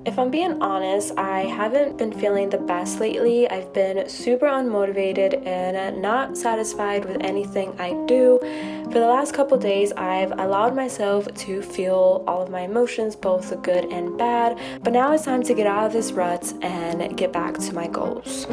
If I'm being honest, I haven't been feeling the best lately. I've been super unmotivated and not satisfied with anything I do. For the last couple days, I've allowed myself to feel all of my emotions, both the good and bad, but now it's time to get out of this rut and get back to my goals.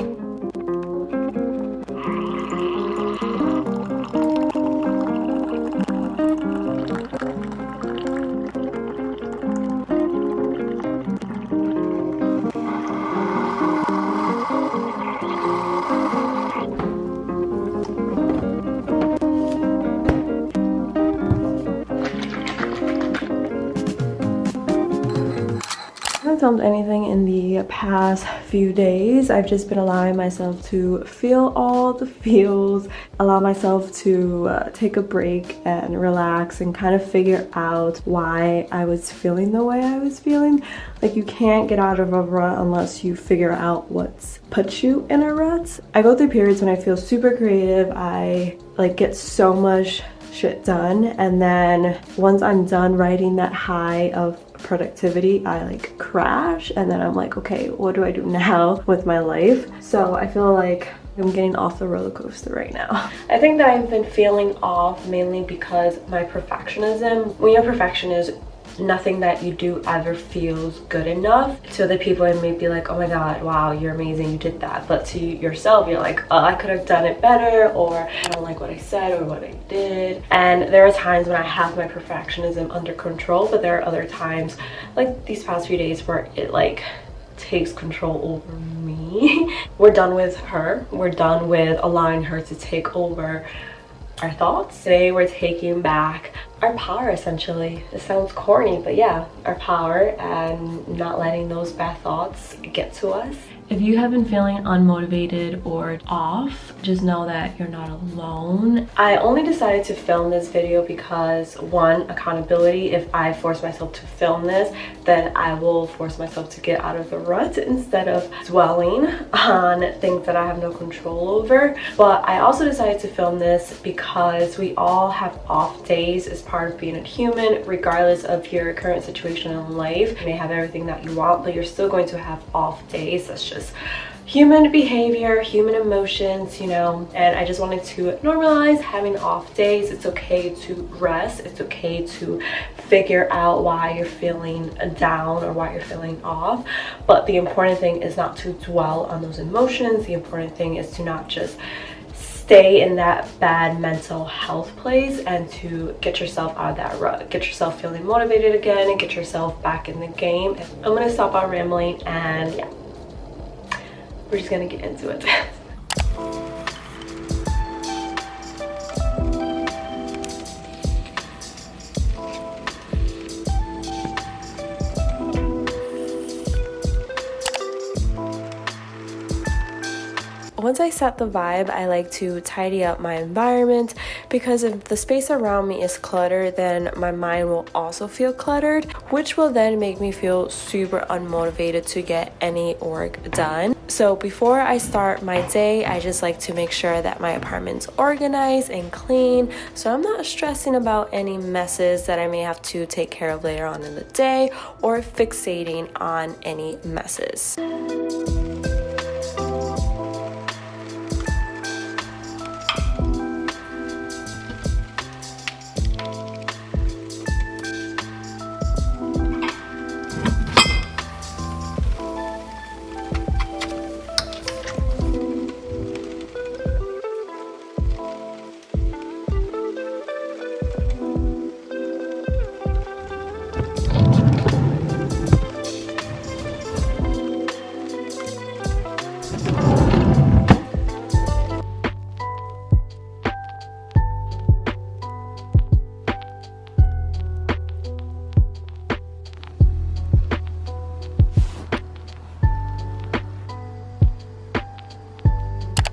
I haven't filmed anything in the past few days. I've just been allowing myself to feel all the feels, allow myself to take a break and relax and kind of figure out why I was feeling the way I was feeling. Like, you can't get out of a rut unless you figure out what's put you in a rut. I go through periods when I feel super creative. I get so much shit done, and then once I'm done riding that high of productivity, I crash, and then I'm like, okay, what do I do now with my life? So I feel like I'm getting off the roller coaster right now. I think that I've been feeling off mainly because my perfectionism. When you're a perfectionist, nothing that you do ever feels good enough. To other people it may be like, oh my god, wow, you're amazing, you did that, but to yourself you're like, oh, I could have done it better, or I don't like what I said or what I did. And there are times when I have my perfectionism under control, but there are other times, like these past few days, where it takes control over me. We're done with her. We're done with allowing her to take over our thoughts. Today we're taking back our power, essentially. It sounds corny, but yeah, our power, and not letting those bad thoughts get to us. If you have been feeling unmotivated or off, just know that you're not alone. I only decided to film this video because, one, accountability. If I force myself to film this, then I will force myself to get out of the rut instead of dwelling on things that I have no control over. But I also decided to film this because we all have off days as part of being a human, regardless of your current situation in life. You may have everything that you want, but you're still going to have off days. That's just human behavior, human emotions, you know. And I just wanted to normalize having off days. It's okay to rest. It's okay to figure out why you're feeling down or why you're feeling off. But the important thing is not to dwell on those emotions. The important thing is to not just stay in that bad mental health place, and to get yourself out of that rut, get yourself feeling motivated again, and get yourself back in the game. I'm gonna stop on rambling, and yeah, we're just gonna get into it. Once I set the vibe, I like to tidy up my environment, because if the space around me is cluttered, then my mind will also feel cluttered, which will then make me feel super unmotivated to get any work done. So before I start my day, I just like to make sure that my apartment's organized and clean, so I'm not stressing about any messes that I may have to take care of later on in the day, or fixating on any messes.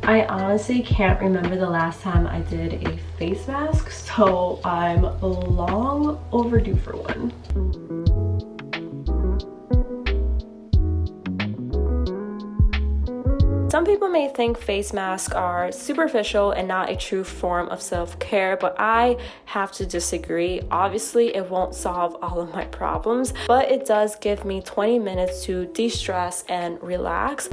I honestly can't remember the last time I did a face mask, so I'm long overdue for one. Some people may think face masks are superficial and not a true form of self-care, but I have to disagree. Obviously, it won't solve all of my problems, but it does give me 20 minutes to de-stress and relax.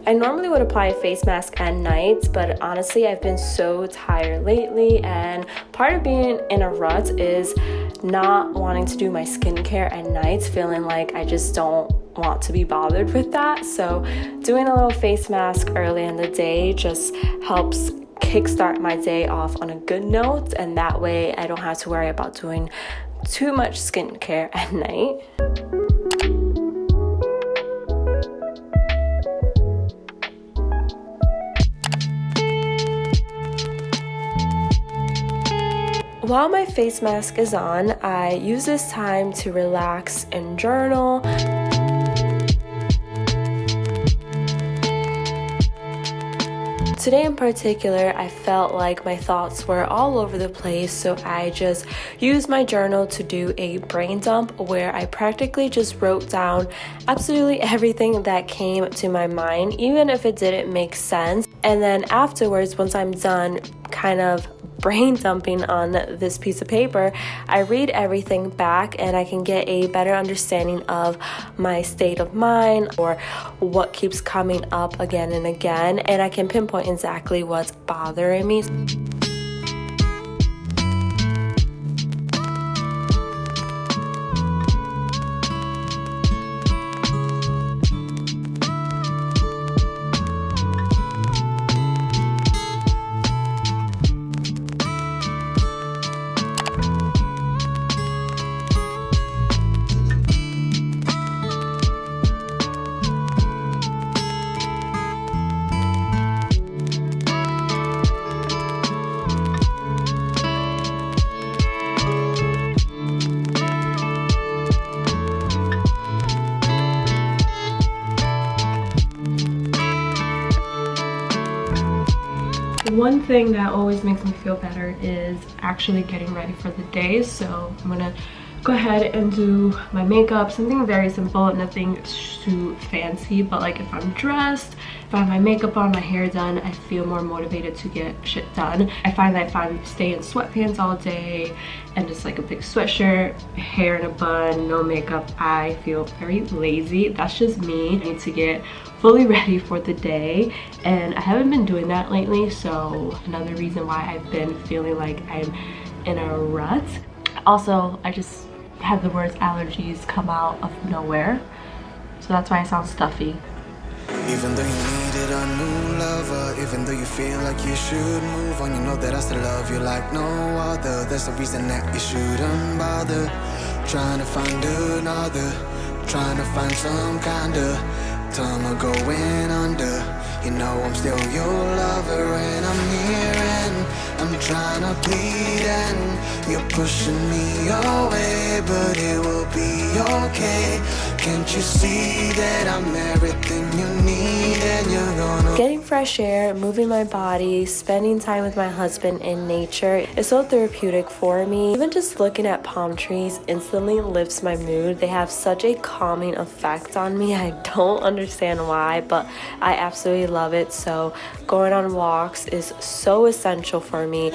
I normally would apply a face mask at night, but honestly, I've been so tired lately, and part of being in a rut is not wanting to do my skincare at night, feeling like I just don't want to be bothered with that. So doing a little face mask early in the day just helps kickstart my day off on a good note, and that way I don't have to worry about doing too much skincare at night. While my face mask is on, I use this time to relax and journal. Today in particular, I felt like my thoughts were all over the place, so I just used my journal to do a brain dump where I practically just wrote down absolutely everything that came to my mind, even if it didn't make sense. And then afterwards, once I'm done kind of brain dumping on this piece of paper, I read everything back and I can get a better understanding of my state of mind or what keeps coming up again and again, and I can pinpoint exactly what's bothering me. One thing that always makes me feel better is actually getting ready for the day. So I'm gonna go ahead and do my makeup, something very simple, nothing too fancy, but like if I'm dressed, if I have my makeup on, my hair done, I feel more motivated to get shit done. I find that if I stay in sweatpants all day and just like a big sweatshirt, hair in a bun, no makeup, I feel very lazy. That's just me. I need to get fully ready for the day, and I haven't been doing that lately, so another reason why I've been feeling like I'm in a rut. Also, I just had the words allergies come out of nowhere, so that's why I sound stuffy. Even though you needed a new lover, even though you feel like you should move on, you know that I still love you like no other. There's a reason that you shouldn't bother trying to find another, trying to find some kind of time of going under. You know I'm still your lover, and I'm here and I'm trying to plead, and you're pushing me away, but it will be okay. Can't you see that I'm everything you need, and you're gonna... Getting fresh air, moving my body, spending time with my husband in nature is so therapeutic for me. Even just looking at palm trees instantly lifts my mood. They have such a calming effect on me. I don't understand why, but I absolutely love it. So going on walks is so essential for me.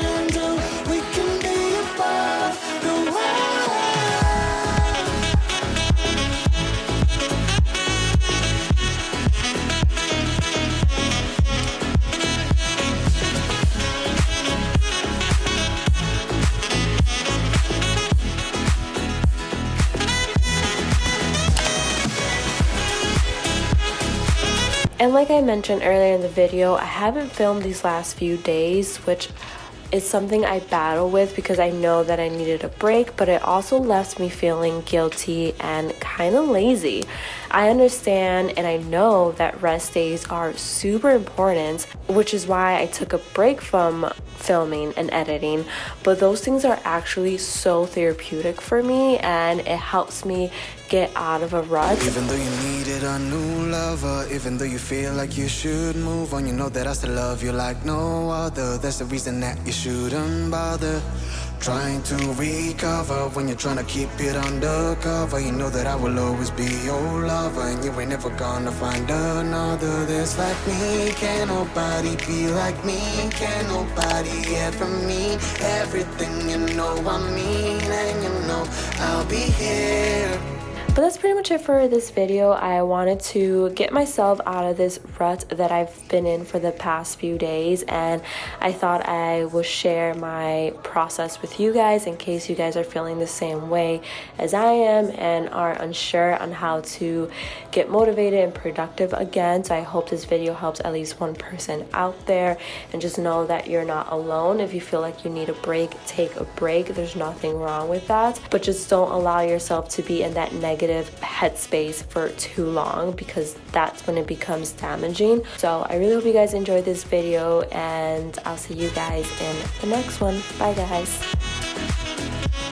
And like I mentioned earlier in the video, I haven't filmed these last few days, which is something I battle with because I know that I needed a break, but it also left me feeling guilty and kind of lazy. I understand and I know that rest days are super important, which is why I took a break from filming and editing, but those things are actually so therapeutic for me and it helps me get out of a rut. Even though you needed a new lover, even though you feel like you should move on, you know that I still love you like no other. That's the reason that you shouldn't bother trying to recover when you're trying to keep it undercover. You know that I will always be your lover, and you ain't never gonna find another that's like me. Can't nobody be like me. Can't nobody ever mean everything you know I mean, and you know I'll be here. But that's pretty much it for this video. I wanted to get myself out of this rut that I've been in for the past few days, and I thought I would share my process with you guys in case you guys are feeling the same way as I am and are unsure on how to get motivated and productive again. So I hope this video helps at least one person out there, and just know that you're not alone. If you feel like you need a break, take a break. There's nothing wrong with that, but just don't allow yourself to be in that negative headspace for too long, because that's when it becomes damaging. So I really hope you guys enjoyed this video, and I'll see you guys in the next one. Bye guys.